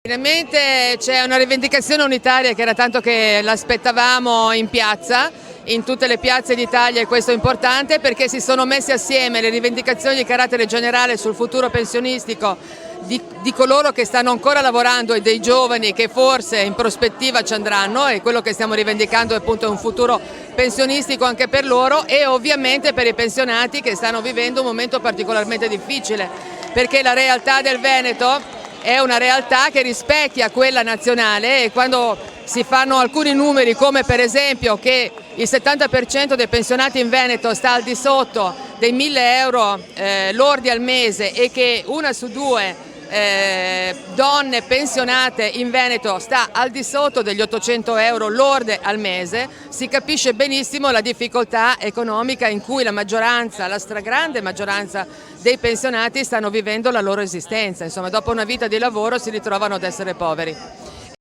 Finalmente c'è una rivendicazione unitaria che era tanto che l'aspettavamo in piazza, in tutte le piazze d'Italia, e questo è importante perché si sono messe assieme le rivendicazioni di carattere generale sul futuro pensionistico di coloro che stanno ancora lavorando e dei giovani che forse in prospettiva ci andranno, e quello che stiamo rivendicando è appunto un futuro pensionistico anche per loro, e ovviamente per i pensionati che stanno vivendo un momento particolarmente difficile, perché la realtà del Veneto è una realtà che rispecchia quella nazionale, e quando si fanno alcuni numeri come per esempio che il 70% dei pensionati in Veneto sta al di sotto dei 1000 euro lordi al mese, e che una su due donne pensionate in Veneto sta al di sotto degli 800 euro lorde al mese, si capisce benissimo la difficoltà economica in cui la maggioranza, la stragrande maggioranza dei pensionati stanno vivendo la loro esistenza. Insomma, dopo una vita di lavoro si ritrovano ad essere poveri.